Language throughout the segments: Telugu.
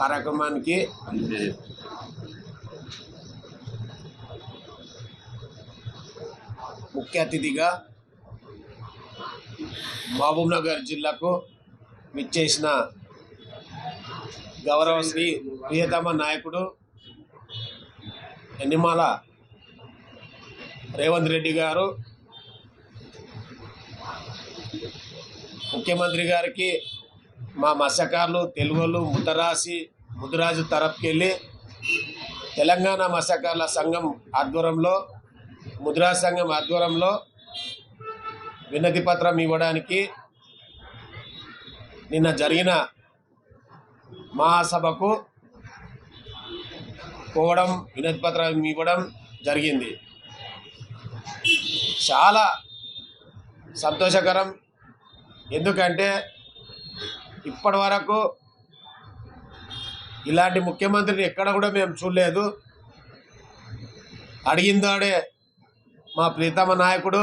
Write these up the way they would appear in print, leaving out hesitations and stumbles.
కార్యక్రమానికి ముఖ్య అతిథిగా మహబూబ్నగర్ జిల్లాకు విచ్చేసిన గౌరవ శ్రీ ప్రియతమ నాయకుడు యనిమల రేవంత్ రెడ్డి గారు, ముఖ్యమంత్రి గారికి మా మత్స్యకారులు తెలుగులు ముదిరాజు తరపుకెళ్ళి తెలంగాణ మత్స్యకారుల సంఘం ఆధ్వర్యంలో ముదిరాజు సంఘం ఆధ్వర్యంలో వినతి పత్రం ఇవ్వడానికి నిన్న జరిగిన మహాసభకు పోవడం, వినతి పత్రం ఇవ్వడం జరిగింది. చాలా సంతోషకరం. ఎందుకంటే ఇప్పటి వరకు ఇలాంటి ముఖ్యమంత్రిని ఎక్కడ కూడా మేము చూడలేదు. అడిగిందాడే మా ప్రీతమ నాయకుడు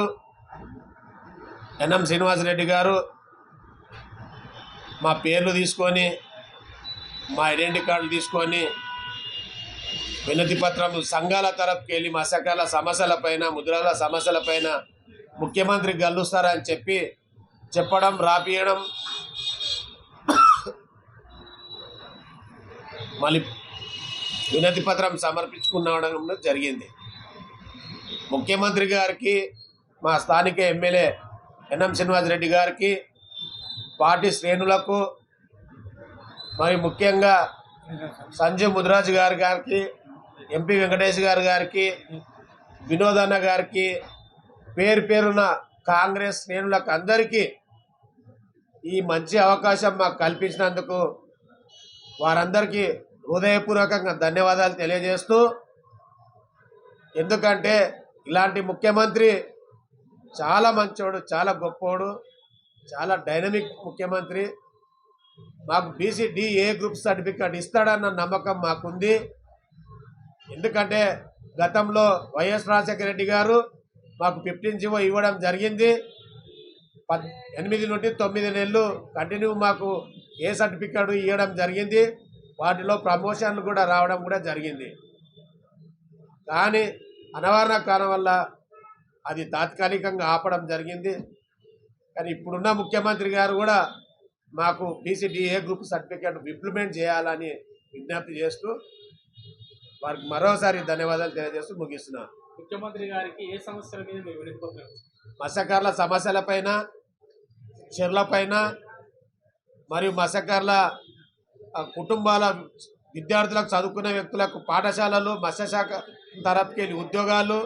ఎన్ఎం శ్రీనివాసరెడ్డి గారు మా పేర్లు తీసుకొని, మా ఐడెంటిటీ కార్డులు తీసుకొని వినతి పత్రం సంఘాల తరపుకి వెళ్ళి మత్స్యకారుల సమస్యలపైన, ముద్రాల సమస్యలపైన ముఖ్యమంత్రికి గల్లుస్తారని చెప్పడం, రాపియడం, మళ్ళీ వినతి పత్రం సమర్పించుకునడం జరిగింది. ముఖ్యమంత్రి గారికి, మా స్థానిక ఎమ్మెల్యే ఎన్ఎం శ్రీనివాసరెడ్డి గారికి, పార్టీ శ్రేణులకు, మరి ముఖ్యంగా సంజయ్ ముదిరాజు గారికి, ఎంపీ వెంకటేష్ గారికి, వినోదన్న గారికి, పేరున కాంగ్రెస్ శ్రేణులకు అందరికీ ఈ మంచి అవకాశం మాకు కల్పించినందుకు వారందరికీ హృదయపూర్వకంగా ధన్యవాదాలు తెలియజేస్తూ, ఎందుకంటే ఇలాంటి ముఖ్యమంత్రి చాలా మంచోడు, చాలా గొప్పోడు, చాలా డైనమిక్ ముఖ్యమంత్రి. మాకు BCDA గ్రూప్ సర్టిఫికేట్ ఇస్తాడన్న నమ్మకం మాకుంది. ఎందుకంటే గతంలో వైఎస్ రాజశేఖర రెడ్డి గారు మాకు 15 జీవో ఇవ్వడం జరిగింది. 8 నుండి 9 నెలలు కంటిన్యూ మాకు ఏ సర్టిఫికేట్ ఇవ్వడం జరిగింది. వాటిలో ప్రమోషన్లు కూడా రావడం కూడా జరిగింది. కానీ అనివార్య కారణం వల్ల అది తాత్కాలికంగా ఆపడం జరిగింది. కానీ ఇప్పుడున్న ముఖ్యమంత్రి గారు కూడా మాకు BCDA గ్రూప్ సర్టిఫికేట్ ఇంప్లిమెంట్ చేయాలని విజ్ఞప్తి చేస్తూ వారికి మరోసారి ధన్యవాదాలు తెలియజేస్తూ ముగిస్తున్నాను. ముఖ్యమంత్రి గారికి ఏ సమస్యల మీద మీరు వినతిపత్రం? మత్స్యకారుల సమస్యలపైన, చెర్లపైన, మరియు మత్స్యకారుల కుటుంబాల విద్యార్థులకు, చదువుకునే వ్యక్తులకు పాఠశాలలు, మత్స్యశాఖ తరపుకెళ్ళి ఉద్యోగాలు,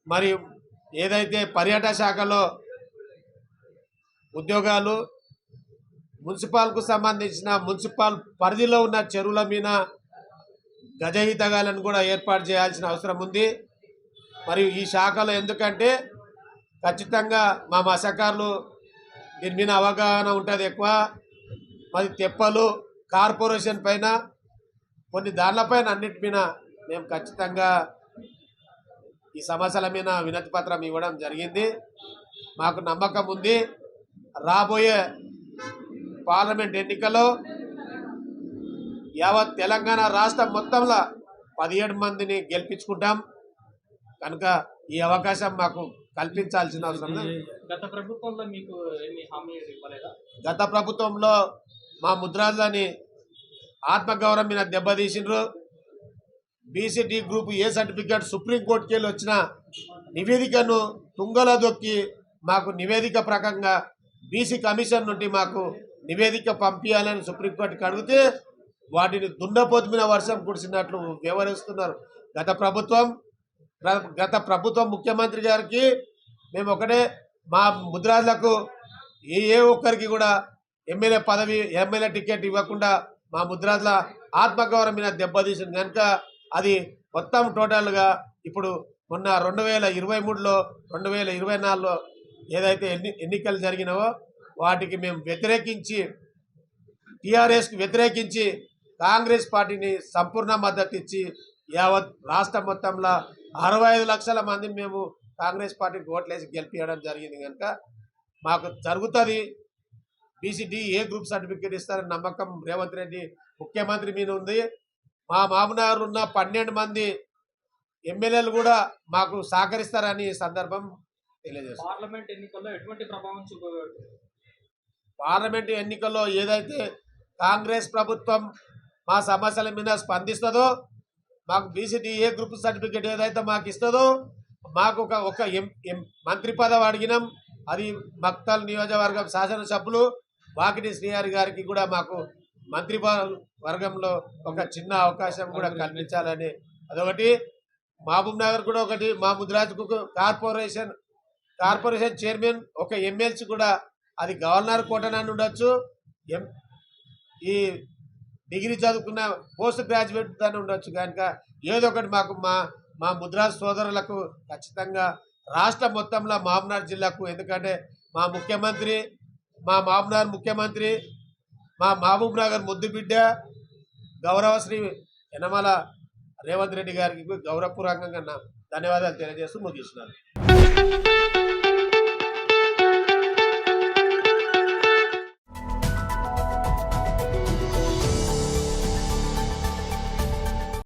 మరియు ఏదైతే పర్యాటక శాఖలో ఉద్యోగాలు, మున్సిపాల్కు సంబంధించిన మున్సిపల్ పరిధిలో ఉన్న చెరువుల మీద గజహితగాలను కూడా ఏర్పాటు చేయాల్సిన అవసరం ఉంది. మరియు ఈ శాఖలో ఎందుకంటే ఖచ్చితంగా మా మత్స్యకారులు దీని మీద అవగాహన ఉంటుంది ఎక్కువ. మరి తెప్పలు, కార్పొరేషన్ పైన, కొన్ని దానిపైన అన్నిటి మీద మేము ఖచ్చితంగా ఈ సమస్యల మీద వినతి పత్రం ఇవ్వడం జరిగింది. మాకు నమ్మకం ఉంది, రాబోయే పార్లమెంట్ ఎన్నికల్లో యావత్ తెలంగాణ రాష్ట్రం మొత్తంలో 17 మందిని గెలిపించుకుంటాం. కనుక ఈ అవకాశం మాకు కల్పించాల్సిన అవసరం. గత ప్రభుత్వంలో మీకు ఏమి హామీ ఇవ్వలేదా? గత ప్రభుత్వంలో మా ముద్రాజులని ఆత్మగౌరవం మీద దెబ్బతీసిండ్రు. BCD గ్రూప్ ఏ సర్టిఫికేట్ సుప్రీంకోర్టుకి వెళ్ళి వచ్చిన నివేదికను తుంగలో దొక్కి మాకు నివేదిక ప్రకంగా BC కమిషన్ నుండి మాకు నివేదిక పంపించాలని సుప్రీంకోర్టుకి అడిగితే వాటిని దున్నపోతు మీద వర్షం కురిసినట్లు వ్యవహరిస్తున్నారు గత ప్రభుత్వం. ముఖ్యమంత్రి గారికి మేము ఒకటే, మా ముద్రాజులకు ఏ ఒక్కరికి కూడా ఎమ్మెల్యే టికెట్ ఇవ్వకుండా మా ముద్రాజుల ఆత్మగౌరవం మీద దెబ్బతీసింది కనుక అది మొత్తం టోటల్గా ఇప్పుడు మొన్న 2023లో 2024లో ఏదైతే ఎన్నికలు జరిగినావో వాటికి మేము వ్యతిరేకించి, TRSకి వ్యతిరేకించి కాంగ్రెస్ పార్టీని సంపూర్ణ మద్దతు ఇచ్చి యావత్ రాష్ట్ర మొత్తంలో 65 లక్షల మందిని మేము కాంగ్రెస్ పార్టీకి ఓట్లేసి గెలిపించడం జరిగింది. కనుక మాకు జరుగుతుంది. BCDA గ్రూప్ సర్టిఫికేట్ ఇస్తారని నమ్మకం రేవంత్ రెడ్డి ముఖ్యమంత్రి మీద ఉంది. మా మహబూబ్నగర్ ఉన్న 12 మంది ఎమ్మెల్యేలు కూడా మాకు సహకరిస్తారని ఈ సందర్భం తెలియజేస్తారు. పార్లమెంట్ ఎన్నికల్లో ఎటువంటి ప్రభావం చూపబడుతుంది? పార్లమెంటు ఎన్నికల్లో ఏదైతే కాంగ్రెస్ ప్రభుత్వం మా సమస్యల మీద స్పందిస్తుందో, మాకు బీసీడీఏ గ్రూప్ సర్టిఫికేట్ ఏదైతే మాకు ఇస్తుందో, మాకు ఒక మంత్రి పదవి అడిగినాం. అది మక్తల్ నియోజకవర్గం శాసనసభ్యులు వాకిటి శ్రీహరి గారికి కూడా మాకు మంత్రి వర్గంలో ఒక చిన్న అవకాశం కూడా కల్పించాలని అదొకటి. మహబూబ్నగర్ కూడా ఒకటి, మా ముద్రాజ్కు కార్పొరేషన్ చైర్మన్ ఒక ఎమ్మెల్సీ కూడా, అది గవర్నర్ కోటనాన్ని ఉండొచ్చు, ఈ డిగ్రీ చదువుకున్న పోస్ట్ గ్రాడ్యుయేట్ దాన్ని ఉండొచ్చు. కనుక ఏదో ఒకటి మాకు మా ముద్రాజ్ సోదరులకు ఖచ్చితంగా రాష్ట్రం మొత్తంలో మహబూబ్నగర్ జిల్లాకు, ఎందుకంటే మా ముఖ్యమంత్రి, మా మహబూబ్నగర్ ముఖ్యమంత్రి, మా మహబూబ్నగర్ ముద్దుబిడ్డ గౌరవ శ్రీ యనమల రేవంత్ రెడ్డి గారికి గౌరవపూర్వకంగా ధన్యవాదాలు తెలియజేస్తూ ముగిస్తున్నాను.